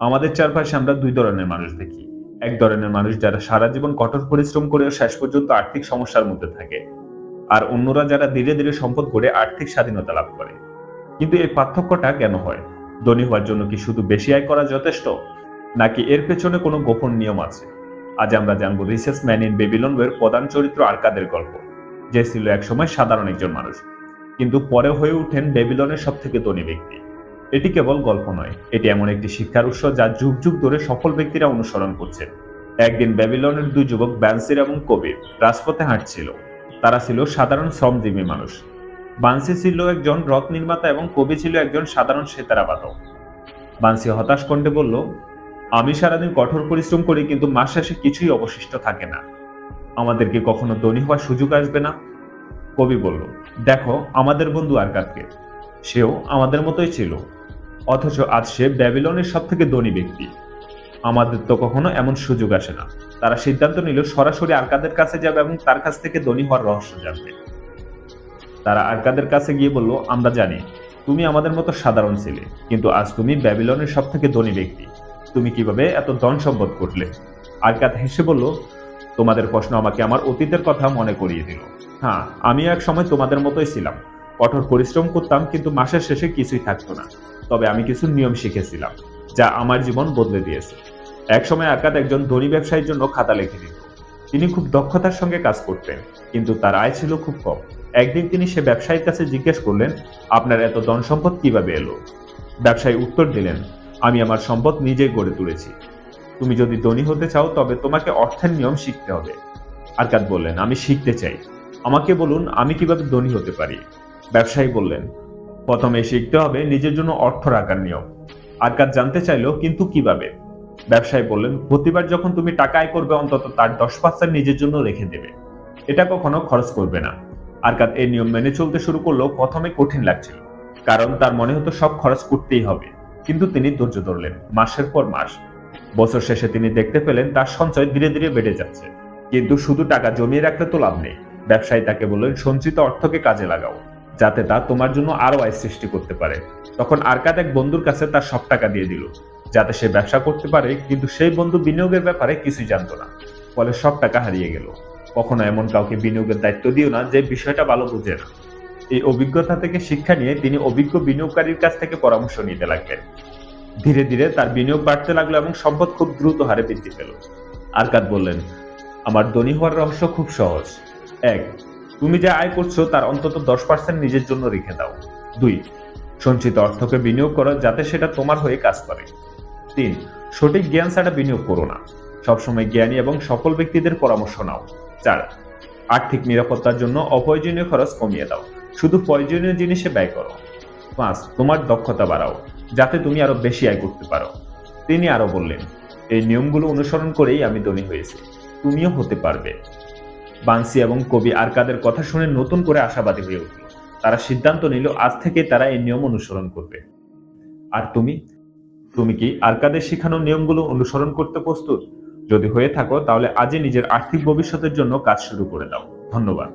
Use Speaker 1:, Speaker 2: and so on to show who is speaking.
Speaker 1: আমাদের চারপাশে আমরা দুই ধরনের মানুষ দেখি। এক ধরনের মানুষ যারা সারা জীবন কঠোর পরিশ্রম করেও শেষ পর্যন্ত আর্থিক সমস্যার মধ্যে থাকে, আর অন্যরা যারা ধীরে ধীরে সম্পদ গড়ে আর্থিক স্বাধীনতা লাভ করে। কিন্তু এই পার্থক্যটা কেন হয়? ধনী হওয়ার জন্য কি শুধু বেশি আয় করা যথেষ্ট, নাকি এর পেছনে কোনো গোপন নিয়ম আছে? আজ আমরা জানবো রিসেস ম্যান ইন বেবিলন বইয়ের প্রধান চরিত্র আরকাদের গল্প, যে ছিল একসময় সাধারণ একজন মানুষ, কিন্তু পরে হয়ে ওঠেন বেবিলনের সব থেকে ধনী ব্যক্তি। এটি কেবল গল্প নয়, এটি এমন একটি শিক্ষার উৎস যা যুগ যুগ ধরে সফল ব্যক্তিরা অনুসরণ করছেন। একদিন বেবিলনের দুই যুবক বানসির এবং কবির রাজপথে হাঁটছিল। তারা ছিল সাধারণ শ্রমজীবী মানুষ। বানসি ছিল একজন রথ নির্মাতা এবং কবি ছিল একজন সাধারণ সেতারা বাদক। বানসি হতাশ কণ্ঠে বলল, আমি সারাদিন কঠোর পরিশ্রম করি, কিন্তু মাস শেষে কিছুই অবশিষ্ট থাকে না। আমাদের কি কখনো ধনী হওয়ার সুযোগ আসবে না? কবি বলল, দেখো আমাদের বন্ধু আরকাদকে, সেও আমাদের মতোই ছিল, অথচ আজ সে ব্যাবিলনের সব থেকে ধনী ব্যক্তি। আমাদের তো কখনো এমন সুযোগ আসে না। তারা সিদ্ধান্ত নিল সরাসরি আরকাদের কাছে যাবে এবং তার কাছ থেকে ধনী হওয়ার রহস্য জানবে। তারা আরকাদের কাছে গিয়ে বলল, আমরা জানি তুমি আমাদের মতো সাধারণ ছিলে, কিন্তু আজ তুমি ব্যাবিলনের সব থেকে ধনী ব্যক্তি। তুমি কিভাবে এত ধন সম্পদ করলে? আরকাদ হেসে বলল, তোমাদের প্রশ্ন আমাকে আমার অতীতের কথা মনে করিয়ে দিল। হ্যাঁ, আমি এক সময় তোমাদের মতোই ছিলাম। কঠোর পরিশ্রম করতাম, কিন্তু মাসের শেষে কিছুই থাকতো না। তবে আমি কিছু নিয়ম শিখেছিলাম, যা আমার জীবন বদলে দিয়েছে। একসময় আরকাদ একজন ধনী ব্যবসায়ীর জন্য খাতা লিখে দিত। তিনি খুব দক্ষতার সঙ্গে কাজ করতেন, কিন্তু তার আয় ছিল খুব কম। একদিন তিনি সে ব্যবসায়ীর কাছে জিজ্ঞেস করলেন, আপনার এত ধন সম্পদ কিভাবে এলো? ব্যবসায়ী উত্তর দিলেন, আমি আমার সম্পদ নিজেই গড়ে তুলেছি। তুমি যদি ধনী হতে চাও, তবে তোমাকে অর্থের নিয়ম শিখতে হবে। আরকাদ বললেন, আমি শিখতে চাই, আমাকে বলুন আমি কিভাবে ধনী হতে পারি। ব্যবসায়ী বললেন, প্রথমে শিখতে হবে নিজের জন্য অর্থ রাখার নিয়ম। আরকাদ জানতে চাইল, কিন্তু কিভাবে? ব্যবসায়ী বললেন, প্রতিবার যখন তুমি টাকা আয় করবে, অন্তত তার 10% নিজের জন্য রেখে দেবে। এটা কখনো খরচ করবে না। আরকাদ এই নিয়ম মেনে চলতে শুরু করলেও প্রথমে কঠিন লাগছিল, কারণ তার মনে হতো সব খরচ করতেই হবে। কিন্তু তিনি ধৈর্য ধরলেন। মাসের পর মাস, বছর শেষে তিনি দেখতে পেলেন তার সঞ্চয় ধীরে ধীরে বেড়ে যাচ্ছে। কিন্তু শুধু টাকা জমিয়ে রাখলে তো লাভ নেই। ব্যবসায়ী তাকে বললেন, সঞ্চিত অর্থকে কাজে লাগাও, যাতে তা তোমার জন্য আরো আয় সৃষ্টি করতে পারে। তখন আরকাদ এক বন্ধুর কাছে তার সব টাকা দিয়ে দিল, যাতে সে ব্যবসা করতে পারে। কিন্তু সেই বন্ধু বিনিয়োগের ব্যাপারে কিছুই জানতো না, ফলে সব টাকা হারিয়ে গেল। কখনো এমন কাউকে বিনিয়োগের দায়িত্ব দিও না যে বিষয়টা ভালো বুঝে না। এই অভিজ্ঞতা থেকে শিক্ষা নিয়ে তিনি অভিজ্ঞ বিনিয়োগকারীর কাছ থেকে পরামর্শ নিতে লাগলেন। ধীরে ধীরে তার বিনিয়োগ বাড়তে লাগলো এবং সম্পদ খুব দ্রুত হারে বৃদ্ধি পেল। আরকাদ বললেন, আমার ধনী হওয়ার রহস্য খুব সহজ। 1, তুমি যা আয় করছো তার অন্তত 10% নিজের জন্য রেখে দাও। 2, সঞ্চিত অর্থকে বিনিয়োগ করো, যাতে সেটা তোমার হয়ে কাজ করে। 3, সঠিক জ্ঞান ছাড়া বিনিয়োগ করো না, সবসময় জ্ঞানী এবং সফল ব্যক্তিদের পরামর্শ নাও। 4, আর্থিক নিরাপত্তার জন্য অপ্রয়োজনীয় খরচ কমিয়ে দাও, শুধু প্রয়োজনীয় জিনিসে ব্যয় করো। 5, তোমার দক্ষতা বাড়াও, যাতে তুমি আরো বেশি আয় করতে পারো। তিনি আরো বললেন, এই নিয়মগুলো অনুসরণ করেই আমি ধনী হয়েছি, তুমিও হতে পারবে। বানসি এবং কবি আরকাদের কথা শুনে নতুন করে আশাবাদী হয়ে উঠল। তারা সিদ্ধান্ত নিল আজ থেকে তারা এই নিয়ম অনুসরণ করবে। আর তুমি, তুমি কি আরকাদের শেখানো নিয়মগুলো অনুসরণ করতে প্রস্তুত? যদি হয়ে থাকো, তাহলে আজই নিজের আর্থিক ভবিষ্যতের জন্য কাজ শুরু করে দাও। ধন্যবাদ।